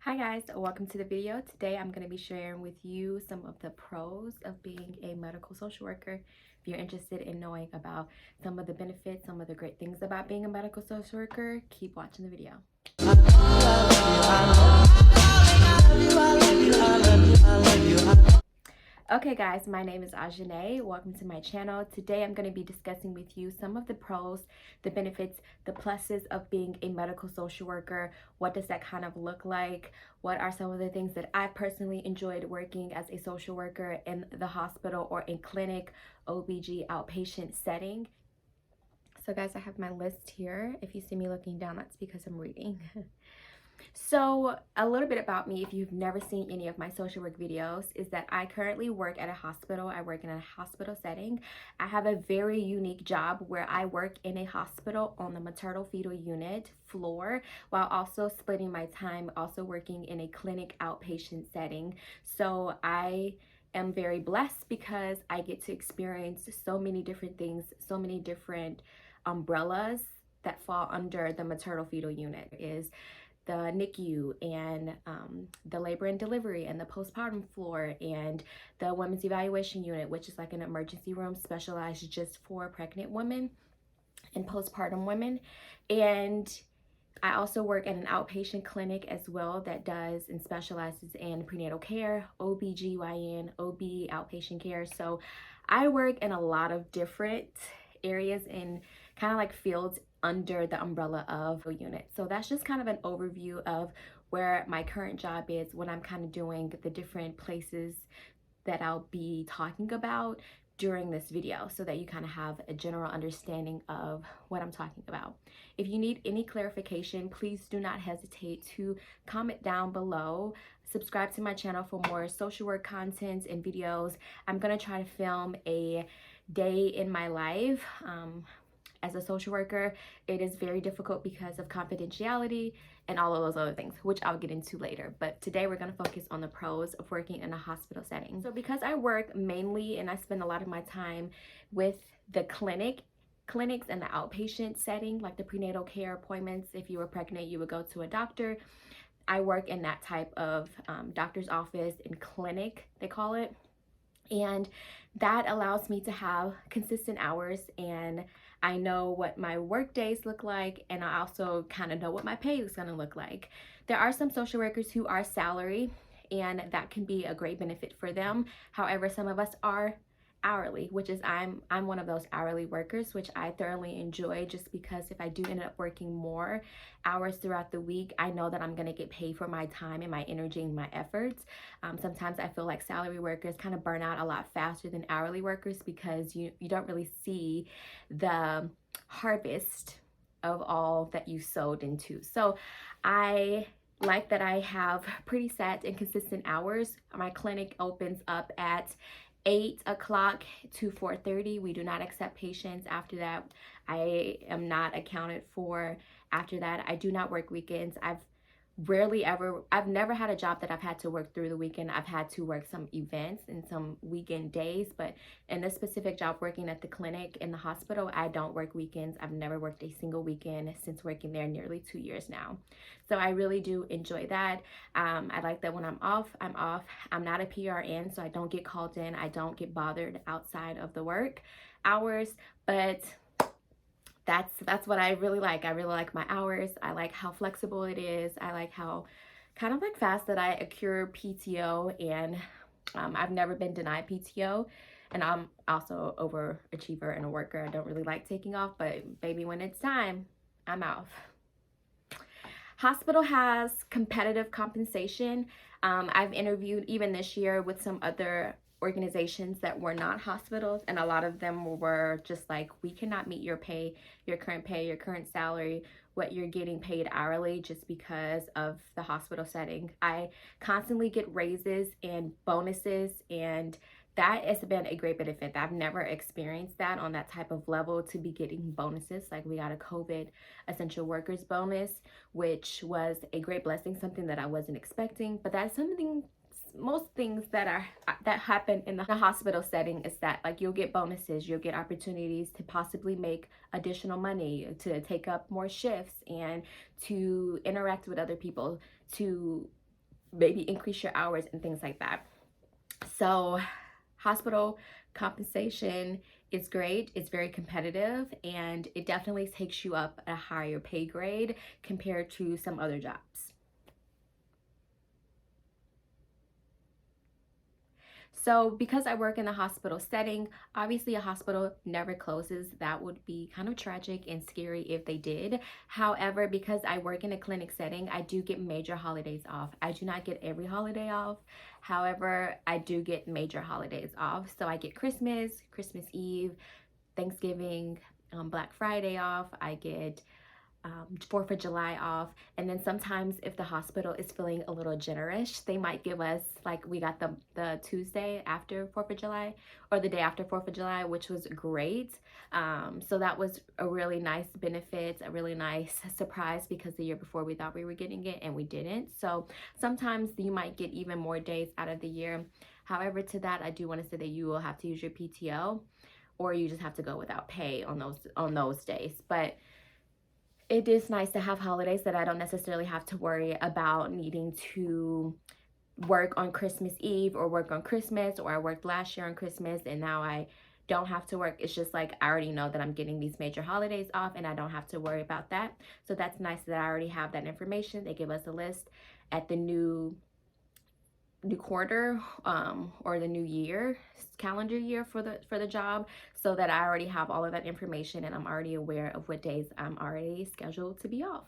Hi guys, welcome to the video. Today I'm going to be sharing with you some of the pros of being a medical social worker. If you're interested in knowing about some of the benefits, some of the great things about being a medical social worker, keep watching the video. Okay guys, my name is Ajane. Welcome to my channel. Today I'm going to be discussing with you some of the pros, the benefits, the pluses of being a medical social worker. What does that kind of look like? What are some of the things that I personally enjoyed working as a social worker in the hospital or in clinic, OBG outpatient setting? So guys, I have my list here. If you see me looking down, that's because I'm reading. So a little bit about me, if you've never seen any of my social work videos, is that I currently work at a hospital. I work in a hospital setting. I have a very unique job where I work in a hospital on the maternal fetal unit floor while also splitting my time also working in a clinic outpatient setting. So I am very blessed because I get to experience so many different things, so many different umbrellas that fall under the maternal fetal unit. Is the NICU and the labor and delivery and the postpartum floor and the women's evaluation unit, which is like an emergency room specialized just for pregnant women and postpartum women. And I also work at an outpatient clinic as well that does and specializes in prenatal care, OBGYN, OB outpatient care. So I work in a lot of different areas in kind of like fields under the umbrella of a unit. So that's just kind of an overview of where my current job is, what I'm kind of doing, the different places that I'll be talking about during this video so that you kind of have a general understanding of what I'm talking about. If you need any clarification, please do not hesitate to comment down below. Subscribe to my channel for more social work content and videos. I'm going to try to film a day in my life. As a social worker, it is very difficult because of confidentiality and all of those other things, which I'll get into later. But today we're going to focus on the pros of working in a hospital setting. So because I work mainly and I spend a lot of my time with the clinics and the outpatient setting, like the prenatal care appointments. If you were pregnant, you would go to a doctor. I work in that type of doctor's office and clinic, they call it. And that allows me to have consistent hours, and I know what my work days look like, and I also kind of know what my pay is going to look like. There are some social workers who are salary, and that can be a great benefit for them. However, some of us are hourly, which is I'm one of those hourly workers, which I thoroughly enjoy, just because if I do end up working more hours throughout the week, I know that I'm going to get paid for my time and my energy and my efforts. Sometimes I feel like salary workers kind of burn out a lot faster than hourly workers because you don't really see the harvest of all that you sowed into. So I like that I have pretty set and consistent hours. My clinic opens up at 8 o'clock to 4:30. We do not accept patients after that. I am not accounted for after that. I do not work weekends. I've never had a job that I've had to work through the weekend. I've had to work some events and some weekend days, but in this specific job working at the clinic in the hospital, I don't work weekends. I've never worked a single weekend since working there nearly 2 years now. So I really do enjoy that. I like that when I'm off, I'm off. I'm not a PRN, so I don't get called in. I don't get bothered outside of the work hours, but that's what I really like. I really like my hours. I like how flexible it is. I like how kind of like fast that I accrue PTO, and I've never been denied PTO. And I'm also an overachiever and a worker. I don't really like taking off, but baby, when it's time, I'm off. Hospital has competitive compensation. I've interviewed even this year with some other organizations that were not hospitals, and a lot of them were just like, we cannot meet your pay, your current salary, what you're getting paid hourly, just because of the hospital setting. I constantly get raises and bonuses, and that has been a great benefit. I've never experienced that on that type of level, to be getting bonuses. Like we got a COVID essential workers bonus, which was a great blessing, something that I wasn't expecting. But that's something, most things that happen in the hospital setting is that like you'll get bonuses, you'll get opportunities to possibly make additional money, to take up more shifts, and to interact with other people, to maybe increase your hours and things like that. So hospital compensation is great. It's very competitive, and it definitely takes you up a higher pay grade compared to some other jobs. So because I work in a hospital setting, obviously a hospital never closes. That would be kind of tragic and scary if they did. However, because I work in a clinic setting, I do get major holidays off. I do not get every holiday off. However, I do get major holidays off. So I get Christmas, Christmas Eve, Thanksgiving, Black Friday off. I get 4th of July off. And then sometimes if the hospital is feeling a little generous, they might give us, like we got the Tuesday after 4th of July or the day after 4th of July, which was great. So that was a really nice benefit, a really nice surprise, because the year before we thought we were getting it and we didn't. So sometimes you might get even more days out of the year. However, to that, I do want to say that you will have to use your PTO, or you just have to go without pay on those days. But it is nice to have holidays that I don't necessarily have to worry about needing to work on Christmas Eve or work on Christmas, or I worked last year on Christmas and now I don't have to work. It's just like I already know that I'm getting these major holidays off and I don't have to worry about that. So that's nice that I already have that information. They give us a list at the new quarter or the new year, calendar year for the job, so that I already have all of that information and I'm already aware of what days I'm already scheduled to be off.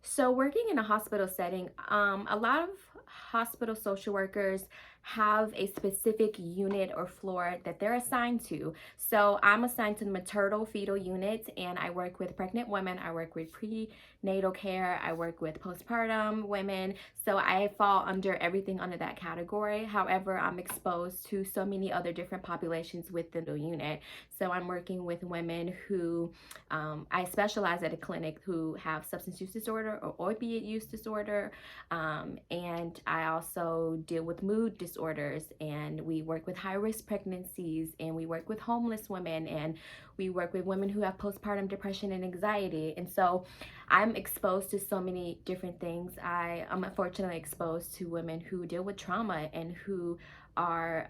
So working in a hospital setting, a lot of hospital social workers have a specific unit or floor that they're assigned to. So I'm assigned to the maternal fetal unit, and I work with pregnant women, I work with prenatal care, I work with postpartum women. So I fall under everything under that category. However, I'm exposed to so many other different populations within the unit. So I'm working with women who, I specialize at a clinic, who have substance use disorder or opiate use disorder. And I also deal with mood disorders, and we work with high-risk pregnancies, and we work with homeless women, and we work with women who have postpartum depression and anxiety. And so I'm exposed to so many different things. I am unfortunately exposed to women who deal with trauma and who are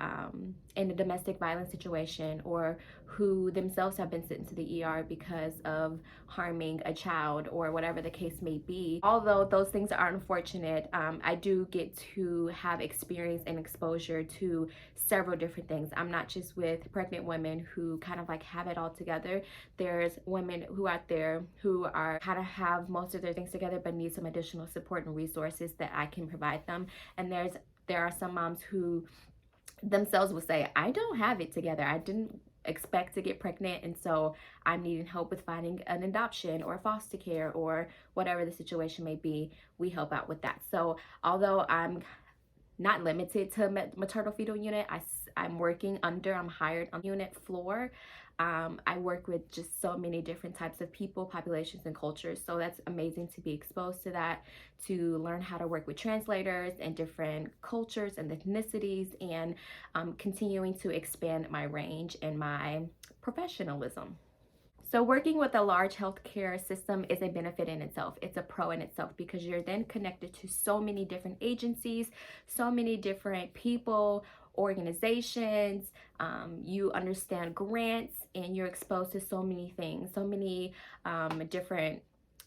in a domestic violence situation, or who themselves have been sent to the ER because of harming a child, or whatever the case may be. Although those things are unfortunate, I do get to have experience and exposure to several different things. I'm not just with pregnant women who kind of like have it all together. There's women who out there who are kind of have most of their things together but need some additional support and resources that I can provide them. And there are some moms who themselves will say, I don't have it together. I didn't expect to get pregnant, and so I'm needing help with finding an adoption or foster care or whatever the situation may be. We help out with that. So although I'm not limited to maternal fetal unit, I'm hired on unit floor. I work with just so many different types of people, populations, and cultures. So that's amazing to be exposed to that, to learn how to work with translators and different cultures and ethnicities, and continuing to expand my range and my professionalism. So working with a large healthcare system is a benefit in itself. It's a pro in itself, because you're then connected to so many different agencies, so many different people, organizations. You understand grants, and you're exposed to so many things, so many different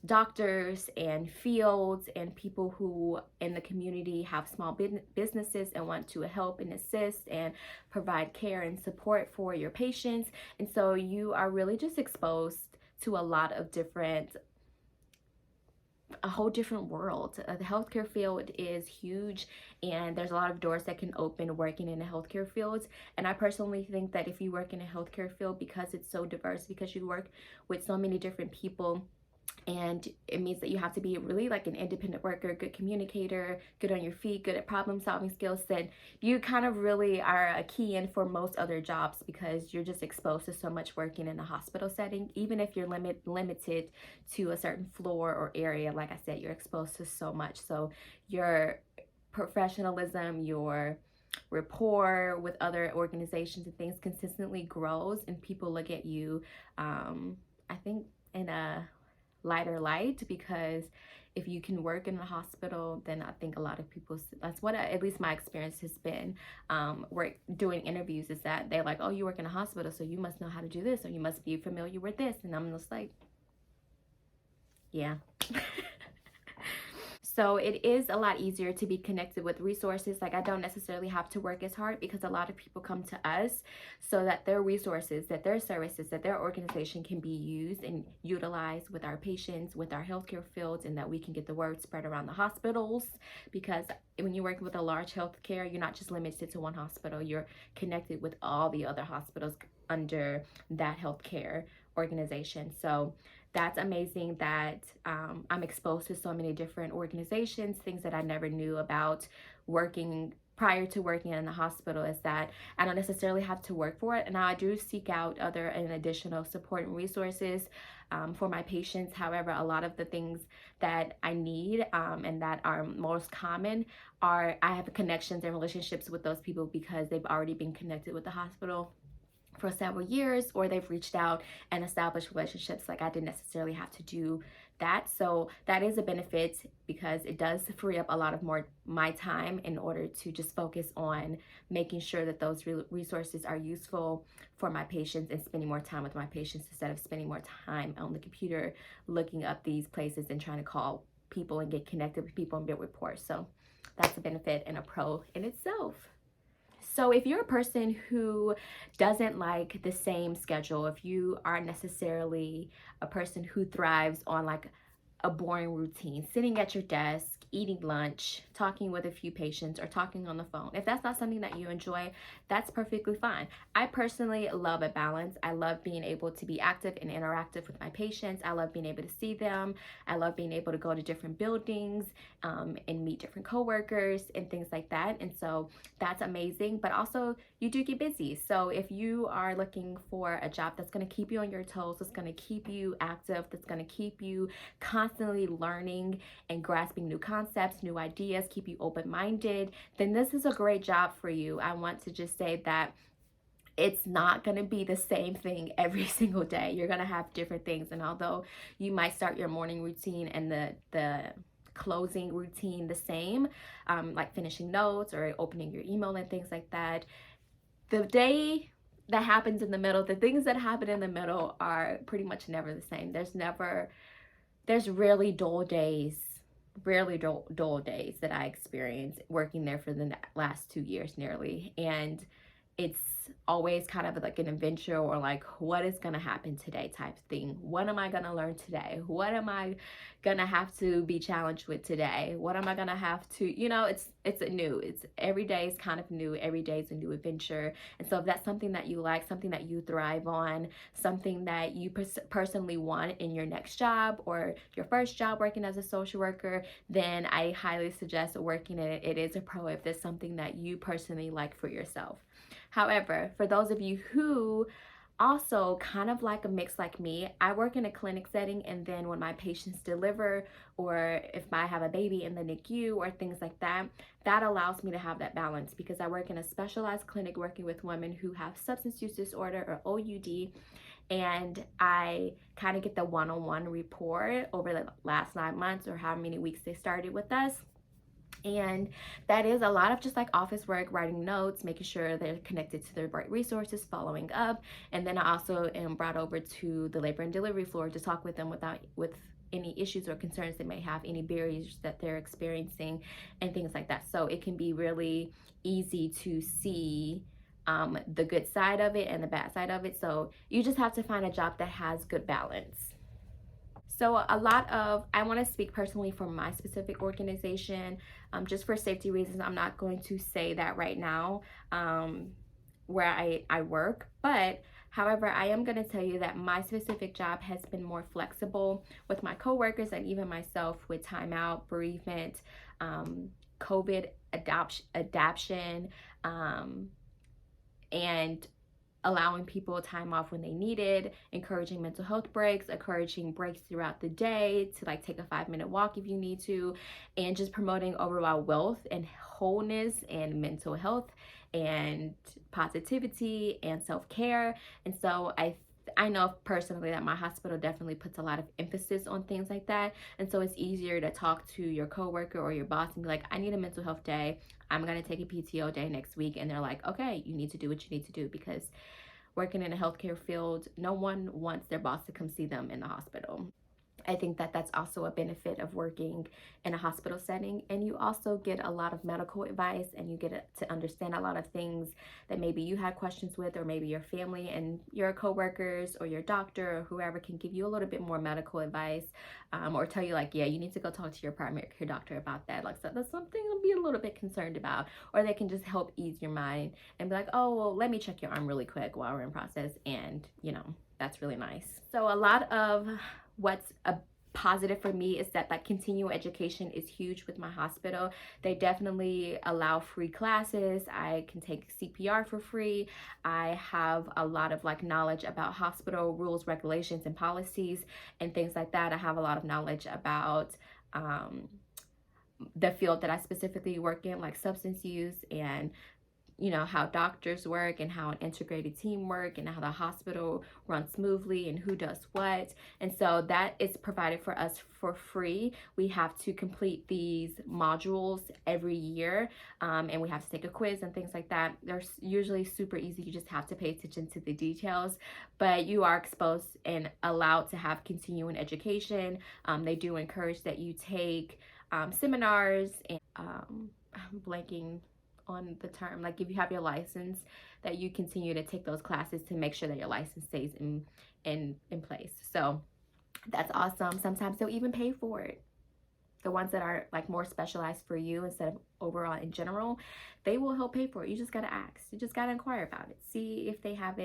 doctors and fields and people who in the community have small businesses and want to help and assist and provide care and support for your patients. And so you are really just exposed to a lot of a whole different world. The healthcare field is huge, and there's a lot of doors that can open working in the healthcare fields. And I personally think that if you work in a healthcare field, because it's so diverse, because you work with so many different people, and it means that you have to be really like an independent worker, good communicator, good on your feet, good at problem solving skills, then you kind of really are a key in for most other jobs, because you're just exposed to so much working in a hospital setting. Even if you're limited to a certain floor or area, like I said, you're exposed to so much. So your professionalism, your rapport with other organizations and things consistently grows, and people look at you, I think, in a lighter light, because if you can work in a hospital, then I think a lot of people, that's what at least my experience has been, work doing interviews, is that they're like, oh, you work in a hospital, so you must know how to do this, or you must be familiar with this. And I'm just like, yeah. So it is a lot easier to be connected with resources. Like, I don't necessarily have to work as hard, because a lot of people come to us so that their resources, that their services, that their organization can be used and utilized with our patients, with our healthcare fields, and that we can get the word spread around the hospitals. Because when you work with a large healthcare, you're not just limited to one hospital, you're connected with all the other hospitals under that healthcare organization. So that's amazing that I'm exposed to so many different organizations, things that I never knew about working prior to working in the hospital, is that I don't necessarily have to work for it. And I do seek out other and additional support and resources for my patients. However, a lot of the things that I need and that are most common are, I have connections and relationships with those people because they've already been connected with the hospital for several years, or they've reached out and established relationships. Like, I didn't necessarily have to do that. So that is a benefit, because it does free up a lot of more my time in order to just focus on making sure that those resources are useful for my patients, and spending more time with my patients instead of spending more time on the computer looking up these places and trying to call people and get connected with people and build rapport. So that's a benefit and a pro in itself. So if you're a person who doesn't like the same schedule, if you aren't necessarily a person who thrives on like a boring routine, sitting at your desk, eating lunch, talking with a few patients, or talking on the phone, if that's not something that you enjoy, that's perfectly fine. I personally love a balance. I love being able to be active and interactive with my patients. I love being able to see them. I love being able to go to different buildings and meet different coworkers and things like that. And so that's amazing. But also, you do get busy. So if you are looking for a job that's going to keep you on your toes, that's going to keep you active, that's going to keep you constantly learning and grasping new concepts, new ideas, keep you open-minded, then this is a great job for you. I want to just say that it's not going to be the same thing every single day. You're going to have different things. And although you might start your morning routine and the closing routine the same, like finishing notes or opening your email and things like that, the day that happens in the middle, the things that happen in the middle are pretty much never the same. There's rarely dull days that I experienced working there for the last 2 years nearly. And it's always kind of like an adventure, or like, what is going to happen today type thing. What am I going to learn today? What am I going to have to be challenged with today? What am I going to have to, it's new. It's every day is kind of new. Every day is a new adventure. And so if that's something that you like, something that you thrive on, something that you personally want in your next job or your first job working as a social worker, then I highly suggest working in it. It is a pro if there's something that you personally like for yourself. However, for those of you who also kind of like a mix like me, I work in a clinic setting, and then when my patients deliver, or if I have a baby in the NICU or things like that, that allows me to have that balance, because I work in a specialized clinic working with women who have substance use disorder, or OUD, and I kind of get the one-on-one report over the last 9 months, or how many weeks they started with us. And that is a lot of just like office work, writing notes, making sure they're connected to the right resources, following up. And then I also am brought over to the labor and delivery floor to talk with them with any issues or concerns they may have, any barriers that they're experiencing, and things like that. So it can be really easy to see the good side of it and the bad side of it. So you just have to find a job that has good balance. So I want to speak personally for my specific organization, just for safety reasons. I'm not going to say that right now where I work, but however, I am going to tell you that my specific job has been more flexible with my coworkers and even myself, with timeout, bereavement, COVID adoption, and allowing people time off when they needed, encouraging mental health breaks, encouraging breaks throughout the day to like take a 5-minute walk if you need to, and just promoting overall wealth and wholeness and mental health and positivity and self-care. And so I know personally that my hospital definitely puts a lot of emphasis on things like that. And so it's easier to talk to your coworker or your boss and be like, I need a mental health day. I'm going to take a PTO day next week. And they're like, okay, you need to do what you need to do, because working in a healthcare field, no one wants their boss to come see them in the hospital. I think that that's also a benefit of working in a hospital setting. And you also get a lot of medical advice, and you get to understand a lot of things that maybe you had questions with, or maybe your family and your coworkers or your doctor or whoever can give you a little bit more medical advice, or tell you like, yeah, you need to go talk to your primary care doctor about that. Like, so that's something to be a little bit concerned about. Or they can just help ease your mind and be like, oh, well, let me check your arm really quick while we're in process. And, that's really nice. So a lot of what's a positive for me is that like continuing education is huge with my hospital. They definitely allow free classes. I can take CPR for free. I have a lot of like knowledge about hospital rules, regulations, and policies and things like that. I have a lot of knowledge about the field that I specifically work in, like substance use, and how doctors work, and how an integrated team work, and how the hospital runs smoothly, and who does what. And so that is provided for us for free. We have to complete these modules every year, and we have to take a quiz and things like that. They're usually super easy. You just have to pay attention to the details, but you are exposed and allowed to have continuing education. They do encourage that you take seminars, and I'm blanking on the term, like if you have your license, that you continue to take those classes to make sure that your license stays in place. So that's awesome. Sometimes they'll even pay for it. The ones that are like more specialized for you instead of overall in general, they will help pay for it. You just gotta ask. You just gotta inquire about it. See if they have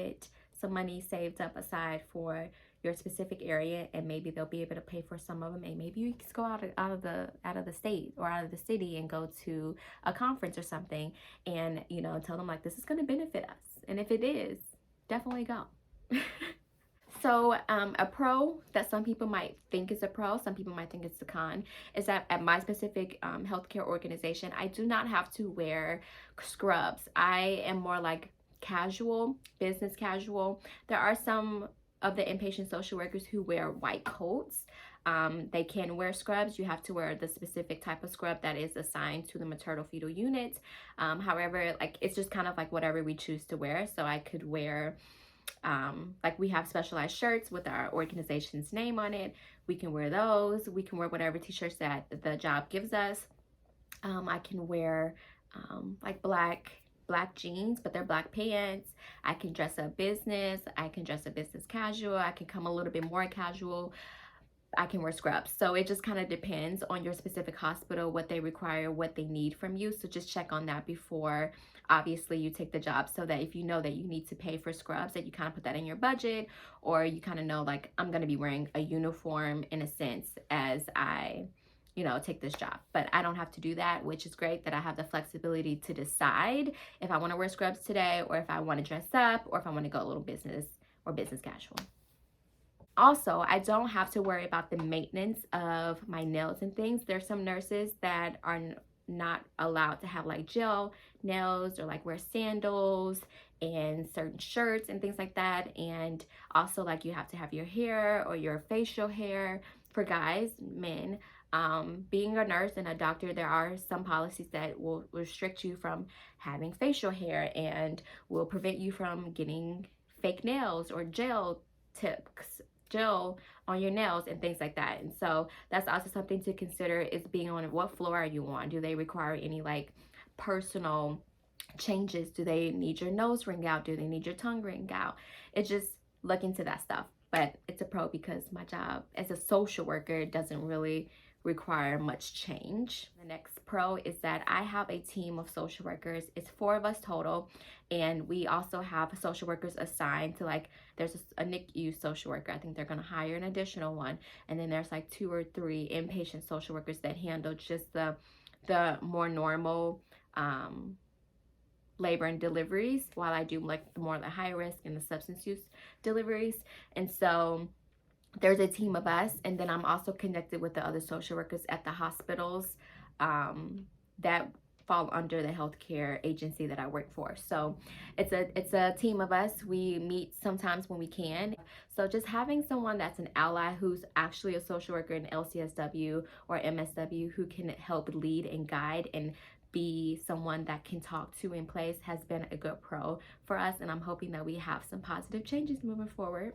some money saved up aside for your specific area, and maybe they'll be able to pay for some of them. And maybe you can go out of the state or out of the city and go to a conference or something, and tell them like, this is going to benefit us. And if it is, definitely go. So a pro that some people might think is a pro, some people might think it's a con, is that at my specific healthcare organization, I do not have to wear scrubs. I am more like casual, business casual. There are some of the inpatient social workers who wear white coats. They can wear scrubs. You have to wear the specific type of scrub that is assigned to the maternal fetal unit. However, like it's just kind of like whatever we choose to wear. So I could wear, like we have specialized shirts with our organization's name on it. We can wear those. We can wear whatever t-shirts that the job gives us. I can wear like black jeans, but they're black pants. I can dress up business. I can dress up business casual. I can come a little bit more casual. I can wear scrubs. So it just kind of depends on your specific hospital, what they require, what they need from you. So just check on that before obviously you take the job, so that if you know that you need to pay for scrubs, that you kind of put that in your budget, or you kind of know like, I'm going to be wearing a uniform in a sense as I take this job. But I don't have to do that, which is great that I have the flexibility to decide if I want to wear scrubs today, or if I want to dress up, or if I want to go a little business or business casual. Also, I don't have to worry about the maintenance of my nails and things. There's some nurses that are not allowed to have like gel nails, or like wear sandals and certain shirts and things like that. And also like you have to have your hair or your facial hair for guys, men. Being a nurse and a doctor, there are some policies that will restrict you from having facial hair, and will prevent you from getting fake nails or gel on your nails and things like that. And so that's also something to consider, is being on what floor are you on? Do they require any like personal changes? Do they need your nose ring out? Do they need your tongue ring out? It's just look into that stuff. But it's a pro because my job as a social worker doesn't really require much change. The next pro is that I have a team of social workers. It's 4 of us total, and we also have social workers assigned to, like, there's a NICU social worker. I think they're going to hire an additional one, and then there's like 2 or 3 inpatient social workers that handle just the more normal labor and deliveries, while I do like the more the high risk and the substance use deliveries. And so there's a team of us, and then I'm also connected with the other social workers at the hospitals that fall under the healthcare agency that I work for. So it's a team of us. We meet sometimes when we can. So just having someone that's an ally who's actually a social worker in LCSW or MSW who can help lead and guide and be someone that can talk to in place has been a good pro for us, and I'm hoping that we have some positive changes moving forward.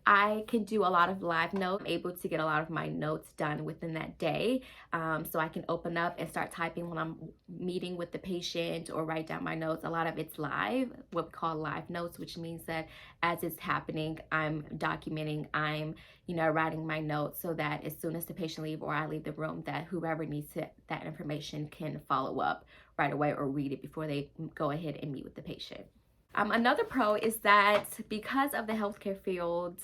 I can do a lot of live notes. I'm able to get a lot of my notes done within that day. So I can open up and start typing when I'm meeting with the patient or write down my notes. A lot of it's live, what we call live notes, which means that as it's happening, I'm documenting, I'm, writing my notes so that as soon as the patient leaves or I leave the room, that whoever needs that information can follow up right away or read it before they go ahead and meet with the patient. Another pro is that because of the healthcare field,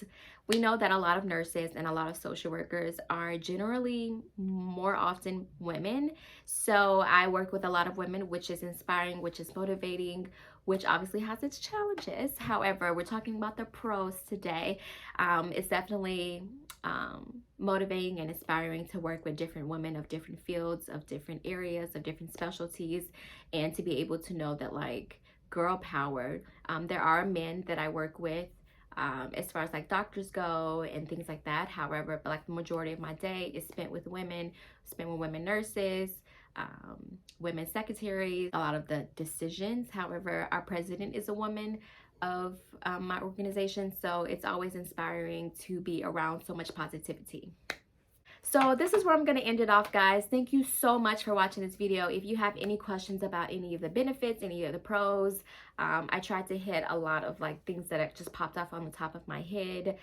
we know that a lot of nurses and a lot of social workers are generally more often women. So I work with a lot of women, which is inspiring, which is motivating, which obviously has its challenges. However, we're talking about the pros today. It's definitely motivating and inspiring to work with different women of different fields, of different areas, of different specialties, and to be able to know that, like, girl power. There are men that I work with as far as like doctors go and things like that. However, but like the majority of my day is spent with women nurses, women secretaries, a lot of the decisions. However, our president is a woman of my organization, so it's always inspiring to be around so much positivity. So this is where I'm going to end it off, guys. Thank you so much for watching this video. If you have any questions about any of the benefits, any of the pros, I tried to hit a lot of like things that just popped off on the top of my head.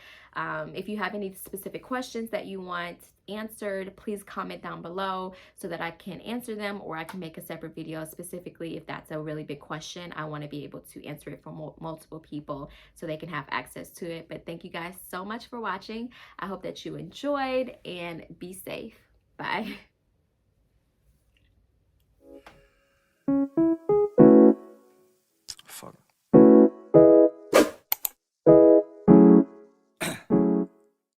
If you have any specific questions that you want answered, please comment down below so that I can answer them, or I can make a separate video specifically if that's a really big question. I want to be able to answer it for multiple people so they can have access to it. But thank you guys so much for watching. I hope that you enjoyed, and be safe. Bye.